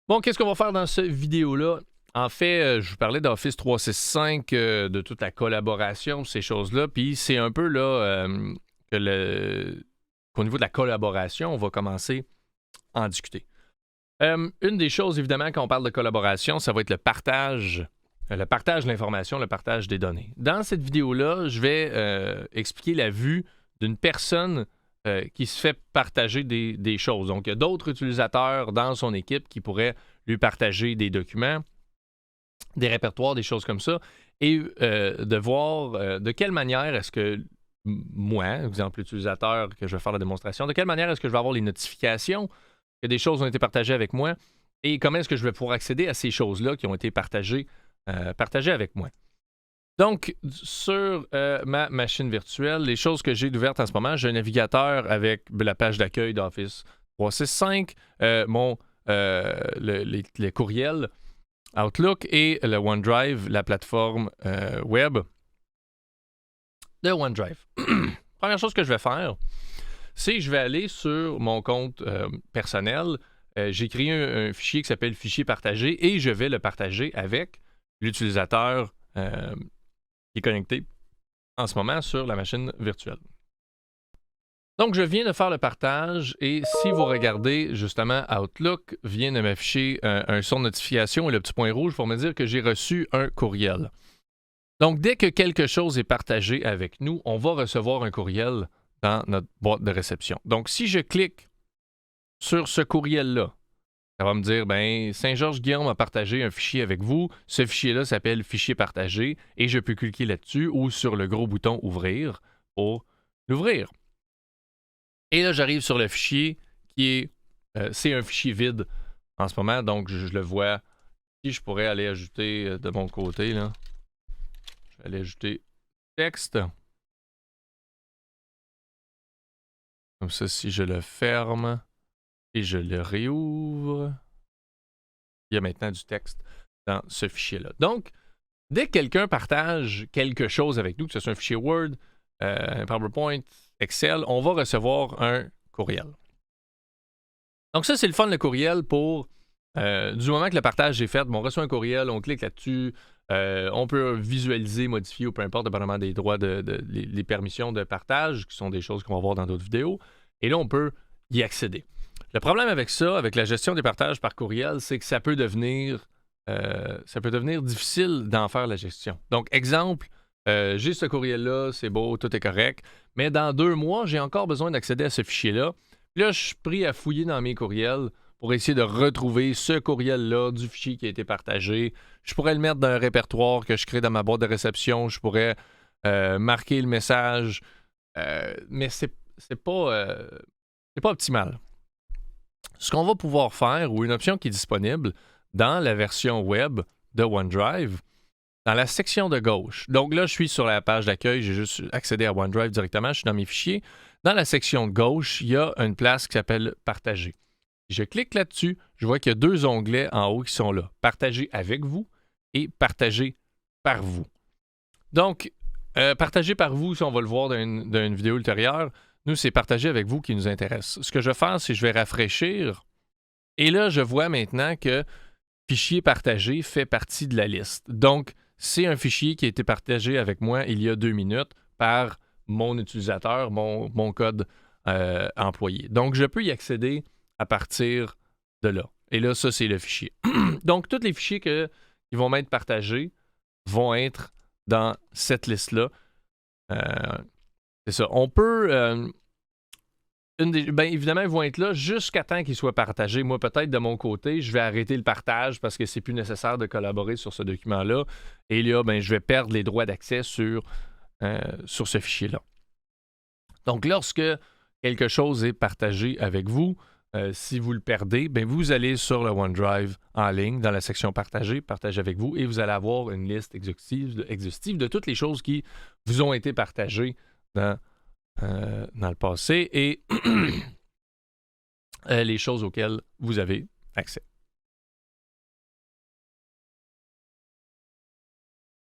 Bon, qu'est-ce qu'on va faire dans cette vidéo-là? En fait, je vous parlais d'Office 365, de toute la collaboration, ces choses-là. Puis c'est un peu là qu'au niveau de la collaboration, on va commencer à en discuter. Une des choses, évidemment, quand on parle de collaboration, ça va être le partage de l'information, le partage des données. Dans cette vidéo-là, je vais expliquer la vue d'une personne qui se fait partager des choses. Donc, il y a d'autres utilisateurs dans son équipe qui pourraient lui partager des documents, des répertoires, des choses comme ça, et de voir de quelle manière est-ce que moi, exemple utilisateur que je vais faire la démonstration, de quelle manière est-ce que je vais avoir les notifications que des choses ont été partagées avec moi et comment est-ce que je vais pouvoir accéder à ces choses-là qui ont été partagées avec moi. Donc, sur ma machine virtuelle, les choses que j'ai ouvertes en ce moment, j'ai un navigateur avec la page d'accueil d'Office 365, les courriels Outlook et le OneDrive, la plateforme web de OneDrive. Première chose que je vais faire, c'est que je vais aller sur mon compte personnel. J'ai créé un fichier qui s'appelle fichier partagé et je vais le partager avec l'utilisateur qui est connecté en ce moment sur la machine virtuelle. Donc, je viens de faire le partage et si vous regardez, justement, Outlook vient de m'afficher un son de notification et le petit point rouge pour me dire que j'ai reçu un courriel. Donc, dès que quelque chose est partagé avec nous, on va recevoir un courriel dans notre boîte de réception. Donc, si je clique sur ce courriel-là, ça va me dire, Saint-Georges-Guillaume a partagé un fichier avec vous. Ce fichier-là s'appelle fichier partagé et je peux cliquer là-dessus ou sur le gros bouton ouvrir pour l'ouvrir. Et là, j'arrive sur le fichier qui est, c'est un fichier vide en ce moment, donc je le vois. Si je pourrais aller ajouter de mon côté, là, je vais aller ajouter texte. Comme ça, si je le ferme et je le réouvre, il y a maintenant du texte dans ce fichier-là. Donc, dès que quelqu'un partage quelque chose avec nous, que ce soit un fichier Word, un PowerPoint, Excel, on va recevoir un courriel. Donc ça, c'est le fun, le courriel, pour du moment que le partage est fait, on reçoit un courriel, on clique là-dessus, on peut visualiser, modifier ou peu importe, dépendamment des droits, les permissions de partage, qui sont des choses qu'on va voir dans d'autres vidéos. Et là, on peut y accéder. Le problème avec ça, avec la gestion des partages par courriel, c'est que ça peut devenir difficile d'en faire la gestion. Donc, exemple, j'ai ce courriel-là, c'est beau, tout est correct, mais dans 2 mois, j'ai encore besoin d'accéder à ce fichier-là. Puis là, je suis pris à fouiller dans mes courriels pour essayer de retrouver ce courriel-là du fichier qui a été partagé. Je pourrais le mettre dans un répertoire que je crée dans ma boîte de réception. Je pourrais marquer le message, mais c'est pas optimal. Ce qu'on va pouvoir faire, ou une option qui est disponible dans la version web de OneDrive, dans la section de gauche. Donc là, je suis sur la page d'accueil, j'ai juste accédé à OneDrive directement, je suis dans mes fichiers. Dans la section de gauche, il y a une place qui s'appelle « Partager ». Je clique là-dessus, je vois qu'il y a 2 onglets en haut qui sont là. « Partager avec vous » et « Partager par vous ». Donc, partager par vous, si on va le voir dans une vidéo ultérieure, nous, c'est partager avec vous qui nous intéresse. Ce que je vais faire, c'est que je vais rafraîchir. Et là, je vois maintenant que fichier partagé fait partie de la liste. Donc, c'est un fichier qui a été partagé avec moi il y a 2 minutes par mon utilisateur, mon code employé. Donc, je peux y accéder à partir de là. Et là, ça, c'est le fichier. Donc, tous les fichiers qui vont m'être partagés vont être dans cette liste-là. C'est ça. On peut... évidemment, ils vont être là jusqu'à temps qu'ils soient partagés. Moi, peut-être de mon côté, je vais arrêter le partage parce que c'est plus nécessaire de collaborer sur ce document-là. Et là, je vais perdre les droits d'accès sur ce fichier-là. Donc, lorsque quelque chose est partagé avec vous, si vous le perdez, vous allez sur le OneDrive en ligne, dans la section Partager, Partager avec vous, et vous allez avoir une liste exhaustive de toutes les choses qui vous ont été partagées dans le passé et les choses auxquelles vous avez accès.